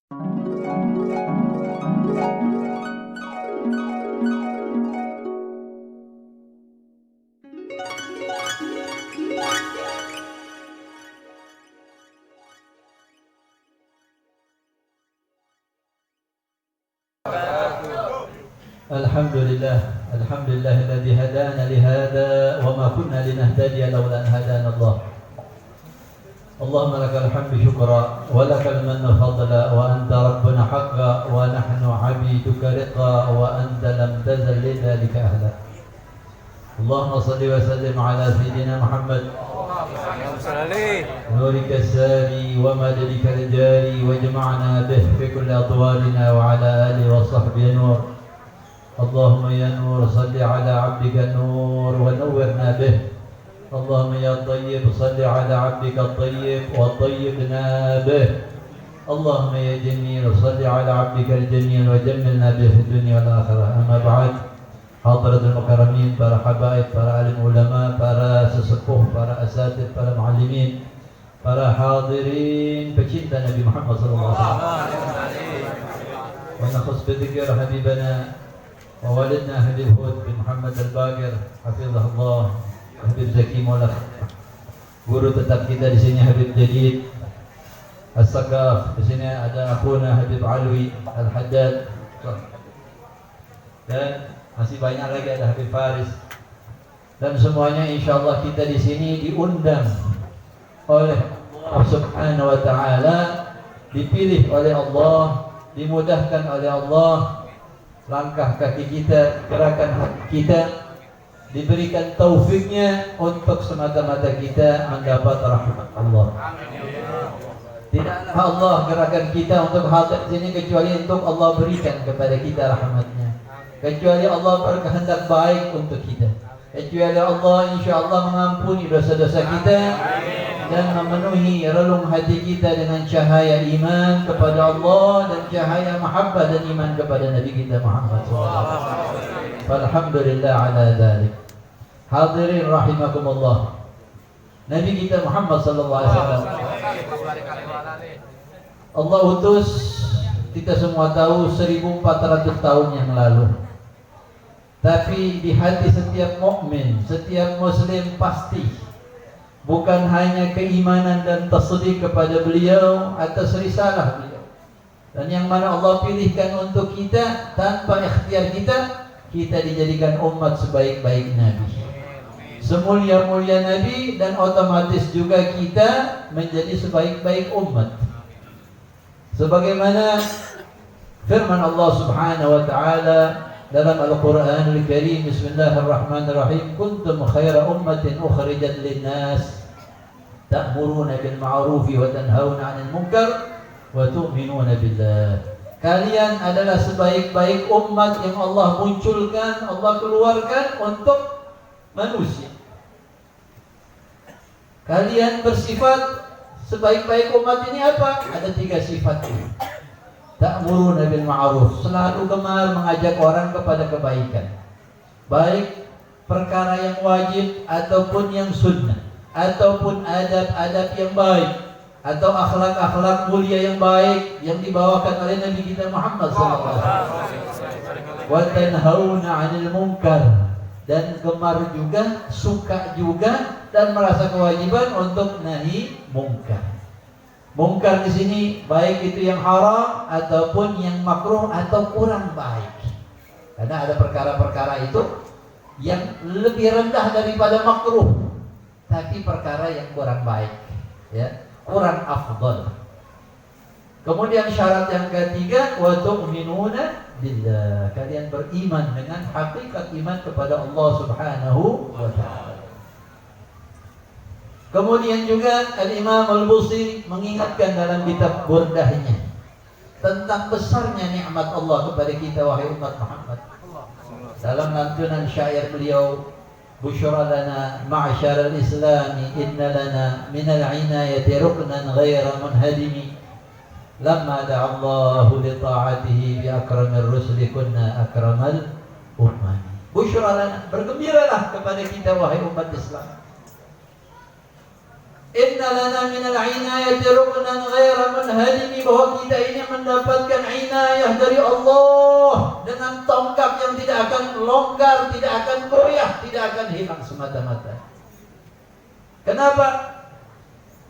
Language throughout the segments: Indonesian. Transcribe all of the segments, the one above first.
Alhamdulillahilladzi hadana lihada wa ma kunna linahtadiya laula an hadana Allah. Allahumma lakal hamdu syukra wa lakal mannu fadla wa anta rabbuna haqqa wa nahnu 'abiduka riqa wa anta lam tazal lidzalika ahla. Allahumma shalli wa sallim ala sayyidina Muhammad nurika as-sari wa madadika al-jari wa jama'na bih fi kulli adwarina wa ala alihi wa sahbihi nur. اللهم يا نور صل على عبدك النور ونورنا به. اللهم يا طيب صل على عبدك الطيب وطيبنا به. اللهم يا جميل صل على عبدك الجميل وجملنا به في الدنيا والآخرة. أما بعد, Hadratul Mukarramin, para habaib, para alim ulama, para sesepuh, para asatid, para muallimin, para hadirin pecinta Nabi Muhammad sallallahu alaihi wasallam. Wa nakhus bi dzikri habibana ووالدنا حبيب هود bin Muhammad al-Baqir hafizahullah, Habib Zaki Maulana. Guru tetap kita di sini Habib Jadid As-Sakaf, di sini ada akhuna Habib Alwi Al-Haddad, dan masih banyak lagi ada Habib Faris. Dan semuanya insyaallah kita di sini diundang oleh Allah Subhanahu wa taala, dipilih oleh Allah, dimudahkan oleh Allah. Langkah kaki kita, gerakan hati kita diberikan taufiknya untuk semata-mata kita mendapat rahmat Allah. Tidaklah Allah gerakan kita untuk hadir sini kecuali untuk Allah berikan kepada kita rahmatnya. Kecuali Allah berkehendak baik untuk kita. Kecuali Allah insyaallah mengampuni dosa-dosa kita dan memenuhi relung hati kita dengan cahaya iman kepada Allah dan cahaya mahabbah dan iman kepada Nabi kita Muhammad SAW. Alhamdulillah ala dzalik. Hadirin rahimakumullah. Nabi kita Muhammad sallallahu alaihi wasallam Allah utus, kita semua tahu 1400 tahun yang lalu. Tapi di hati setiap mukmin, setiap muslim pasti bukan hanya keimanan dan tasdik kepada beliau atas risalah beliau, dan yang mana Allah pilihkan untuk kita tanpa ikhtiar kita dijadikan umat sebaik-baik Nabi, semulia-mulia Nabi, dan otomatis juga kita menjadi sebaik-baik umat. Sebagaimana firman Allah Subhanahu wa taala dalam Al-Qur'anul Karim, Bismillahirrahmanirrahim, kuntum khaira ummatin ukhrijat lin-nas ta'muruna bil ma'ruf wa tanhauna 'anil munkar wa tu'minuna billah. Kalian adalah sebaik-baik umat yang Allah munculkan, Allah keluarkan untuk manusia. Kalian bersifat sebaik-baik umat ini apa? Ada 3 sifat. Ta'muruna bil ma'ruf, selalu gemar mengajak orang kepada kebaikan, baik perkara yang wajib ataupun yang sunnah, ataupun adab-adab yang baik, atau akhlak-akhlak mulia yang baik yang dibawakan oleh Nabi kita Muhammad sallallahu alaihi wasallam. Wa tanhauna 'anil munkar, dan gemar juga, suka juga, dan merasa kewajiban untuk nahi mungkar. Mungkar di sini baik itu yang haram ataupun yang makruh atau kurang baik. Karena ada perkara-perkara itu yang lebih rendah daripada makruh, tapi perkara yang kurang baik, ya, kurang afdal. Kemudian syarat yang ketiga, wa tu'minuna billah, kalian beriman dengan hakikat iman kepada Allah Subhanahu wa taala. Kemudian juga Al-Imam Al-Busiri mengingatkan dalam kitab Burdahnya tentang besarnya nikmat Allah kepada kita wahai umat Muhammad. Dalam lantunan syair beliau, Busyra lana ma'syaral islami inna lana minal inayati ruknan ghaira munhadimi lamma da'allahu li ta'atihi bi akramir rusuli kunna akramal ummah. Busyra lana, bergembiralah kepada kita wahai umat Islam. Inna lana minal inayati ruknan ghaira munhalimi, bahwa kita ini mendapatkan inayah dari Allah dengan tongkat yang tidak akan longgar, tidak akan goyah, tidak akan hilang semata-mata. Kenapa?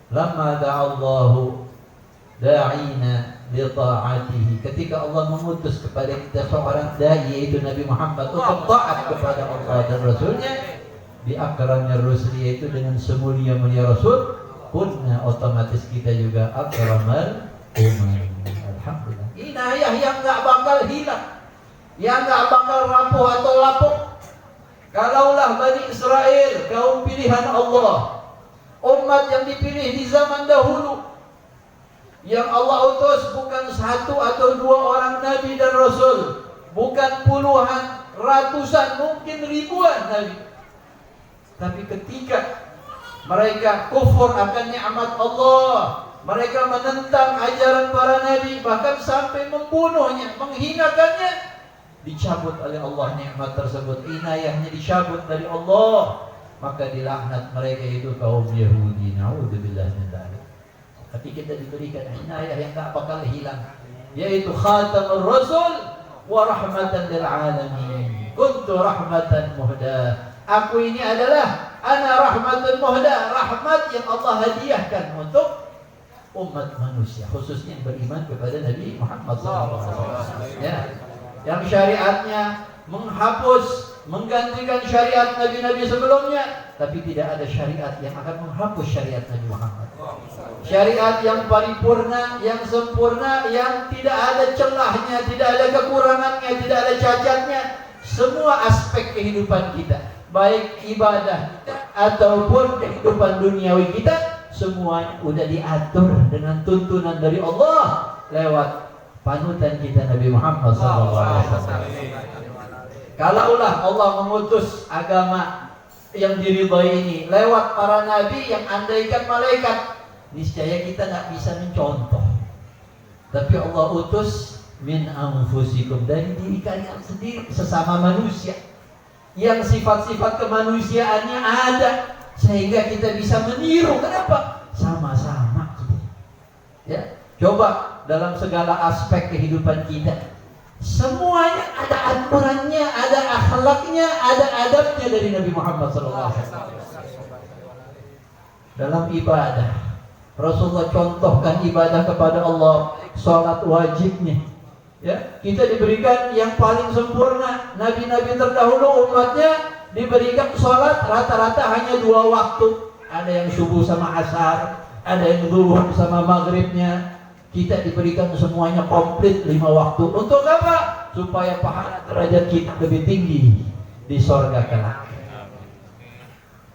Lamma da'allahu da'ina li ta'atihi, ketika Allah mengutus kepada kita seorang dai, yaitu Nabi Muhammad, untuk taat kepada Allah dan Rasulnya, di akramnya Rasul, yaitu dengan semulia-mulia Rasul, kunna otomatis kita juga akramal umam. Alhamdulillah. Inayah yang gak bakal hilang, yang gak bakal rapuh atau lapuk. Kalaulah Bani Israel, kaum pilihan Allah, umat yang dipilih di zaman dahulu, yang Allah utus bukan satu atau dua orang Nabi dan Rasul, bukan puluhan, ratusan, mungkin ribuan Nabi. Tapi ketika mereka kufur akan nikmat Allah, mereka menentang ajaran para nabi, bahkan sampai membunuhnya, menghinakannya, dicabut oleh Allah nikmat tersebut, inayahnya dicabut dari Allah, maka dilaknat mereka itu kaum Yahudi. Naudzubillah min dzalik. Tapi kita diberikan inayah yang tak bakal hilang, yaitu khatamur rasul wa rahmatan lil alamin. Kuntu rahmatan muhda. Aku ini adalah ana rahmatun muhda, rahmat yang Allah hadiahkan untuk umat manusia, khususnya yang beriman kepada Nabi Muhammad SAW. Ya, yang syariatnya menghapus, menggantikan syariat nabi-nabi sebelumnya, tapi tidak ada syariat yang akan menghapus syariat Nabi Muhammad. Syariat yang paripurna, yang sempurna, yang tidak ada celahnya, tidak ada kekurangannya, tidak ada cacatnya. Semua aspek kehidupan kita, baik ibadah ataupun kehidupan duniawi kita, semua sudah diatur dengan tuntunan dari Allah lewat panutan kita Nabi Muhammad SAW. Kalaulah Allah mengutus agama yang diridhai ini lewat para nabi yang andaikan malaikat, niscaya kita nggak bisa mencontoh. Tapi Allah utus min anfusikum, dari diri kalian sendiri, sesama manusia, yang sifat-sifat kemanusiaannya ada, sehingga kita bisa meniru. Kenapa? Sama-sama kita. Ya, coba dalam segala aspek kehidupan kita, semuanya ada aturannya, ada akhlaknya, ada adabnya dari Nabi Muhammad SAW. Dalam ibadah, Rasulullah contohkan ibadah kepada Allah, sholat wajibnya. Ya, kita diberikan yang paling sempurna. Nabi-nabi terdahulu umatnya diberikan sholat rata-rata hanya 2 waktu. Ada yang subuh sama asar, ada yang zuhur sama maghribnya. Kita diberikan semuanya komplit 5 waktu. Untuk apa? Supaya pahala derajat kita lebih tinggi di surga kelak.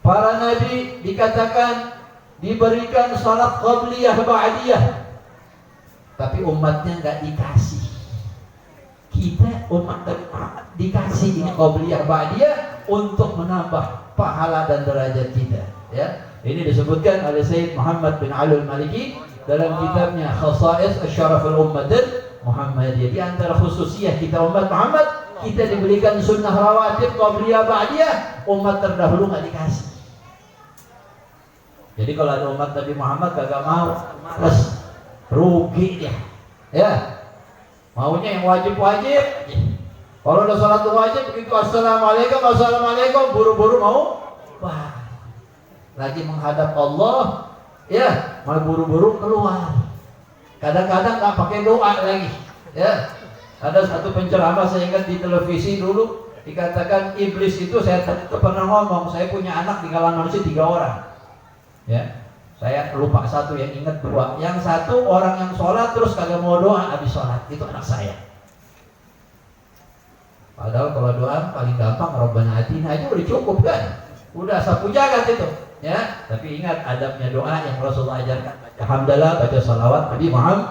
Para nabi dikatakan diberikan sholat qabliyah ba'diyah, tapi umatnya nggak dikasih. Kita umat Nabi Muhammad dikasih ini qabliyah ba'diyah untuk menambah pahala dan derajat kita. Ya, ini disebutkan oleh Sayyid Muhammad bin Alul Maliki dalam kitabnya Khasa'is Asy-Syaraful Ummatil Muhammadiyah. Di antara khususiyah kita umat Muhammad, kita diberikan sunnah rawatib qabliyah ba'diyah, umat terdahulu nggak dikasih. Jadi kalau ada umat Nabi Muhammad kagak mau, terus rugi dia. Ya, maunya yang wajib-wajib. Kalau udah sholat wajib begitu assalamualaikum, assalamualaikum, buru-buru mau, wah, lagi menghadap Allah, ya, mau buru-buru keluar. Kadang-kadang nggak pakai doa lagi. Ya, ada satu penceramah saya ingat di televisi dulu, dikatakan iblis itu, saya pernah ngomong, saya punya anak di kalangan manusia 3 orang. Ya, saya lupa satu, yang ingat 2. Yang satu orang yang sholat terus kagak mau doa habis sholat, itu anak saya. Padahal kalau doa paling gampang Rabbana atina itu udah cukup kan, udah sapu jagat itu. Ya, tapi ingat adabnya doa yang Rasulullah ajarkan. Alhamdulillah, baca salawat Nabi Muhammad.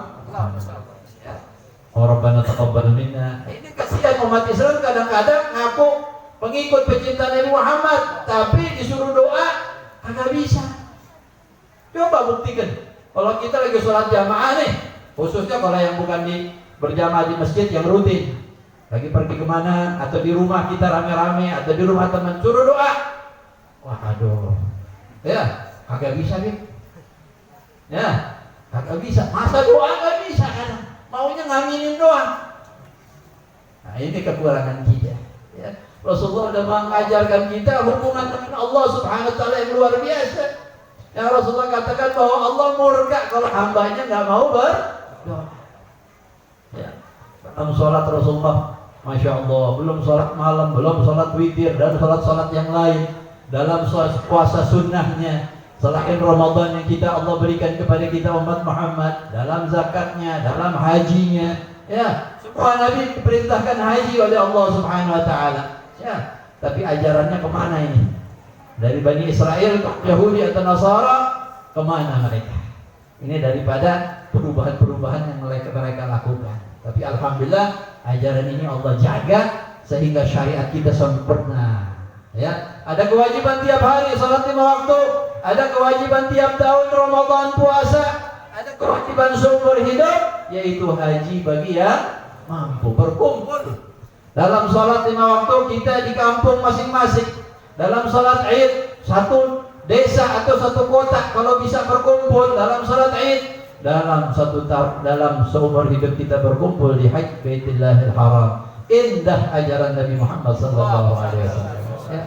Oh Rabbana taqabbal minna. Ini kasihan umat Islam kadang-kadang ngaku pengikut pecinta Nabi Muhammad, tapi disuruh doa kagak bisa. Coba buktikan. Kalau kita lagi sholat jamaah nih, khususnya kalau yang bukan berjamaah di masjid yang rutin, lagi pergi kemana, atau di rumah kita rame-rame, atau di rumah teman, suruh doa. Wah aduh, ya kagak bisa nih. Ya, kagak bisa. Masa doa nggak bisa kan? Maunya ngaminin doang. Nah, ini kekurangan kita. Ya. Rasulullah sudah mengajarkan kita hubungan dengan Allah Subhanahu wa taala yang luar biasa. Ya, Rasulullah katakan bahwa Allah murka kalau hambanya nggak mau berdoa. Ya. Dalam sholat Rasulullah, Masya Allah, belum sholat malam, belum sholat witir, dan sholat-sholat yang lain. Dalam puasa sunnahnya, selain Ramadan yang Allah berikan kepada kita umat Muhammad, dalam zakatnya, dalam hajinya, ya, semua Nabi diperintahkan haji oleh Allah Subhanahu wa taala. Ya, tapi ajarannya kemana ini? Dari Bani Israel ke Yahudi atau Nasara, kemana mereka? Ini daripada perubahan-perubahan yang mereka lakukan. Tapi alhamdulillah ajaran ini Allah jaga sehingga syariat kita sempurna. Ya, ada kewajiban tiap hari salat 5 waktu, ada kewajiban tiap tahun Ramadan puasa, ada kewajiban seumur hidup yaitu haji bagi yang mampu berkumpul. Dalam salat 5 waktu kita di kampung masing-masing. Dalam salat Id satu desa atau satu kota kalau bisa berkumpul dalam salat Id. Dalam seumur hidup kita berkumpul di Hajj Baitullahil Haram. Indah ajaran Nabi Muhammad sallallahu alaihi wasallam. Ya.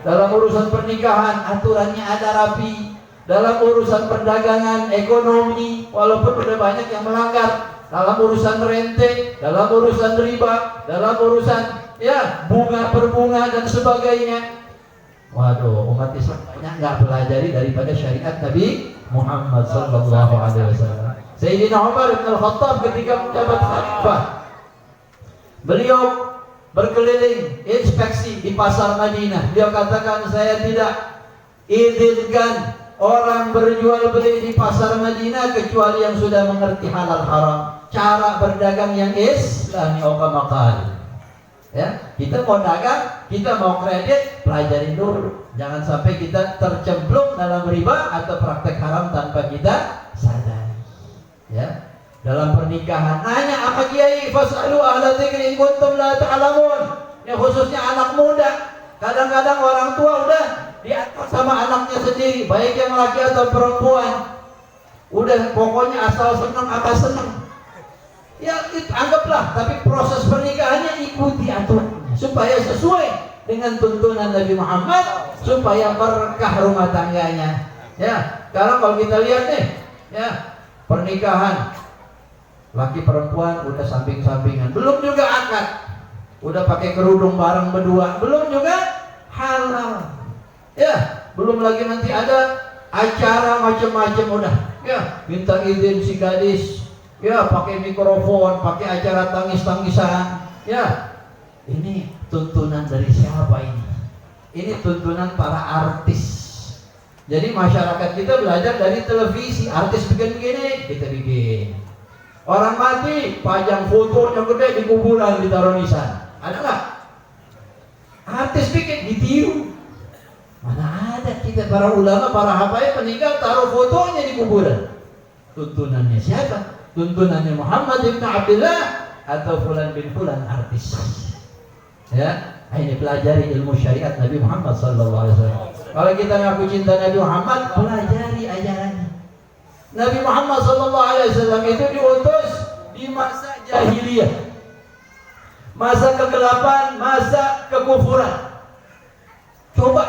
Dalam urusan pernikahan aturannya ada rapi. Dalam urusan perdagangan, ekonomi, walaupun sudah banyak yang melanggar. Dalam urusan rente, dalam urusan riba, dalam urusan ya bunga berbunga dan sebagainya. Waduh, umat Islam banyak nggak pelajari daripada syariat Nabi Muhammad sallallahu alaihi wasallam. Sayyidina Umar bin Al-Khattab ketika menjabat khalifah, beliau berkeliling inspeksi di pasar Madinah. Beliau katakan, saya tidak izinkan orang berjual beli di pasar Madinah kecuali yang sudah mengerti halal haram, cara berdagang yang Islami. Ya, kita mau dagang, kita mau kredit, pelajarin dulu. Jangan sampai kita tercemplung dalam riba atau praktek haram tanpa kita sadari. Ya, dalam pernikahan nanya apa kiai, fasalu ahla dzikri in kuntum la ta'lamun. Ya, khususnya anak muda. Kadang-kadang orang tua udah diatur sama anaknya sendiri, baik yang laki atau perempuan. Udah pokoknya asal senang apa senang. Ya, anggaplah, tapi proses pernikahannya ikuti aturannya supaya sesuai dengan tuntunan Nabi Muhammad, supaya berkah rumah tangganya. Ya, sekarang kalau kita lihat nih, ya, pernikahan laki perempuan udah samping-sampingan, belum juga akad, udah pakai kerudung bareng berdua, belum juga halal. Ya, belum lagi nanti ada acara macam-macam udah. Ya, minta izin si gadis. Ya, pakai mikrofon, pakai acara tangis-tangisan. Ya, ini tuntunan dari siapa ini? Ini tuntunan para artis. Jadi masyarakat kita belajar dari televisi. Artis bikin begini, kita bikin. Orang mati, pajang foto yang gede di kuburan, ditaruh nisan. Ada nggak? Artis bikin, ditiru. Mana ada kita para ulama, para habaib meninggal taruh fotonya di kuburan. Tuntunannya siapa? Tuntunannya Muhammad bin Abdullah atau Fulan bin Fulan artis. Ya, ini pelajari ilmu syariat Nabi Muhammad sallallahu alaihi wasallam. Kalau kita ngaku cinta Nabi Muhammad, pelajari ajarannya. Nabi Muhammad sallallahu alaihi wasallam itu diutus di masa jahiliyah. Masa kegelapan, masa kekufuran. Coba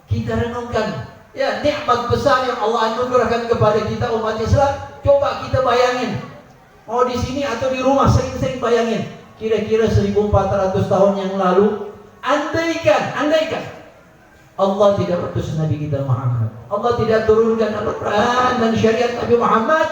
kita renungkan, ya, nikmat besar yang Allah anugerahkan kepada kita umat Islam. Coba kita bayangin, mau di sini atau di rumah, sering-sering bayangin. Kira-kira 1400 tahun yang lalu, andaikan Allah tidak utus Nabi kita Muhammad, Allah tidak turunkan Al-Quran dan syariat Nabi Muhammad,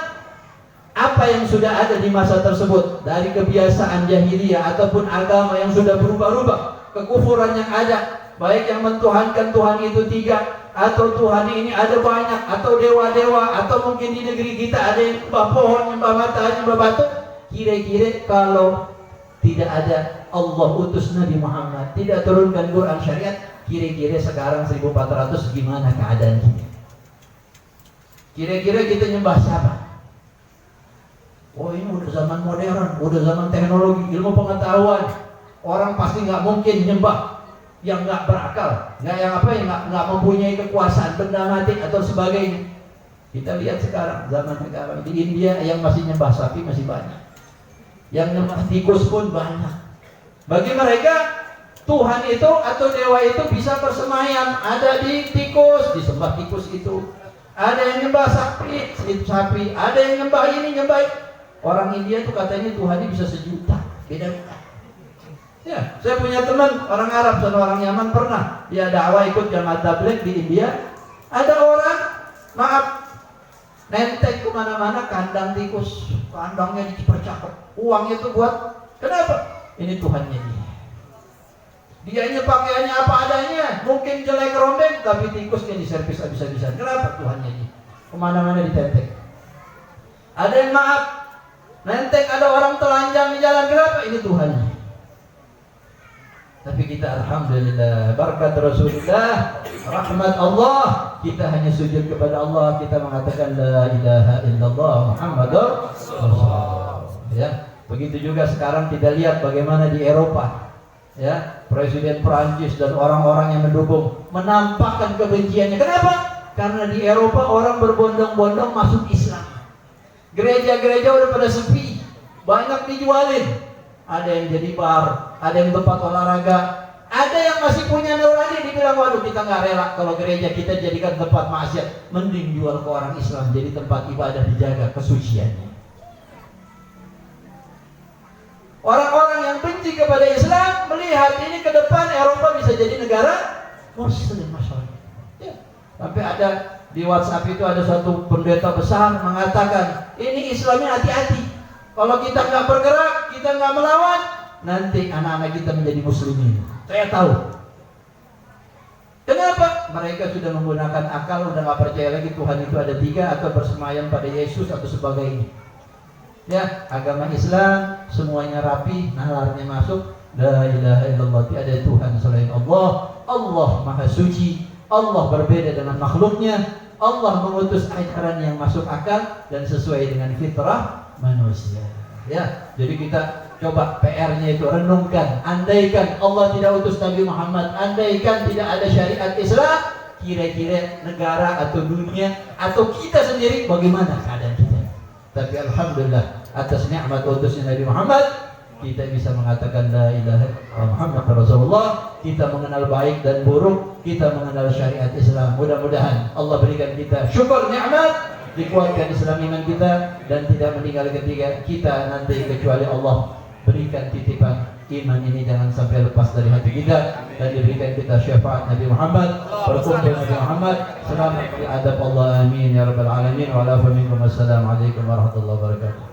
apa yang sudah ada di masa tersebut dari kebiasaan jahiliyah ataupun agama yang sudah berubah-ubah, kekufuran yang ada, baik yang mentuhankan Tuhan itu 3 atau Tuhan ini ada banyak, atau dewa-dewa, atau mungkin di negeri kita ada yang nyembah pohon, nyembah matahari, nyembah batu. Kira-kira kalau tidak ada Allah utus Nabi Muhammad, tidak turunkan Quran syariat, kira-kira sekarang 1400 gimana keadaan kita? Kira-kira kita nyembah siapa? Oh, ini udah zaman modern, udah zaman teknologi, ilmu pengetahuan. Orang pasti nggak mungkin nyembah yang nggak berakal, nggak yang nggak mempunyai kekuasaan, benda mati atau sebagainya. Kita lihat sekarang, zaman sekarang di India yang masih nyembah sapi masih banyak, yang nyembah tikus pun banyak. Bagi mereka Tuhan itu atau dewa itu bisa bersemayam ada di tikus, disembah tikus itu. Ada yang nyembah sapi, itu sapi. Ada yang nyembah ini, nyembah itu. Orang India tuh katanya Tuhannya bisa 1.000.000, beda-beda. Ya, saya punya teman orang Arab dan orang Yaman pernah dia dakwah ikut jamaah tabligh di India. Ada orang, maaf, nentek kemana-mana kandang tikus, kandangnya dipercakap, uangnya itu buat kenapa? Ini Tuhannya dia. Dianya pakaiannya apa adanya, mungkin jelek rombeng, tapi tikusnya diservis habis-habisan. Kenapa? Tuhannya dia. Kemana-mana ditentek. Ada yang maaf, nentek ada orang telanjang di jalan, kenapa? Ini Tuhannya. Tapi kita alhamdulillah berkat Rasulullah, rahmat Allah, kita hanya sujud kepada Allah, kita mengatakan la ilaha illallah Muhammadur Rasulullah. Ya, begitu juga sekarang kita lihat bagaimana di Eropa. Ya, Presiden Perancis dan orang-orang yang mendukung menampakkan kebenciannya. Kenapa? Karena di Eropa orang berbondong-bondong masuk Islam. Gereja-gereja udah pada sepi, banyak dijualin. Ada yang jadi bar, ada yang tempat olahraga, ada yang masih punya nurani, dibilang waduh kita nggak rela kalau gereja kita jadikan tempat maksiat, mending jual ke orang Islam jadi tempat ibadah, dijaga kesuciannya. Orang-orang yang benci kepada Islam melihat ini ke depan Eropa bisa jadi negara Muslim, masya Allah. Ya. Sampai ada di WhatsApp itu ada satu pendeta besar mengatakan ini Islamnya hati-hati. Kalau kita nggak bergerak, kita nggak melawan, nanti anak-anak kita menjadi muslimin. Saya tahu. Kenapa? Mereka sudah menggunakan akal, udah nggak percaya lagi Tuhan itu ada 3 atau bersemayam pada Yesus atau sebagainya. Ya, agama Islam semuanya rapi, nalarnya masuk. La ilaha illallah, tiada Tuhan selain Allah. Allah Maha Suci. Allah berbeda dengan makhluknya. Allah mengutus ajaran yang masuk akal dan sesuai dengan fitrah manusia. Ya, jadi kita coba PR-nya itu renungkan. Andaikan Allah tidak utus Nabi Muhammad, andaikan tidak ada syariat Islam, kira-kira negara atau dunia atau kita sendiri bagaimana keadaan kita? Tapi alhamdulillah atas nikmat utusnya Nabi Muhammad, kita bisa mengatakan la ilaha illallah Muhammad Rasulullah. Kita mengenal baik dan buruk, kita mengenal syariat Islam. Mudah-mudahan Allah berikan kita syukur nikmat, dikuatkan Islam iman kita, dan tidak meninggal ketika kita nanti kecuali Allah berikan titipan iman ini jangan sampai lepas dari hati kita, dan diberikan kita syafaat Nabi Muhammad, berkumpul Nabi Muhammad, selamat di adab Allah, amin ya rabbal alamin. Wa ala minkum, assalamualaikum warahmatullahi wabarakatuh.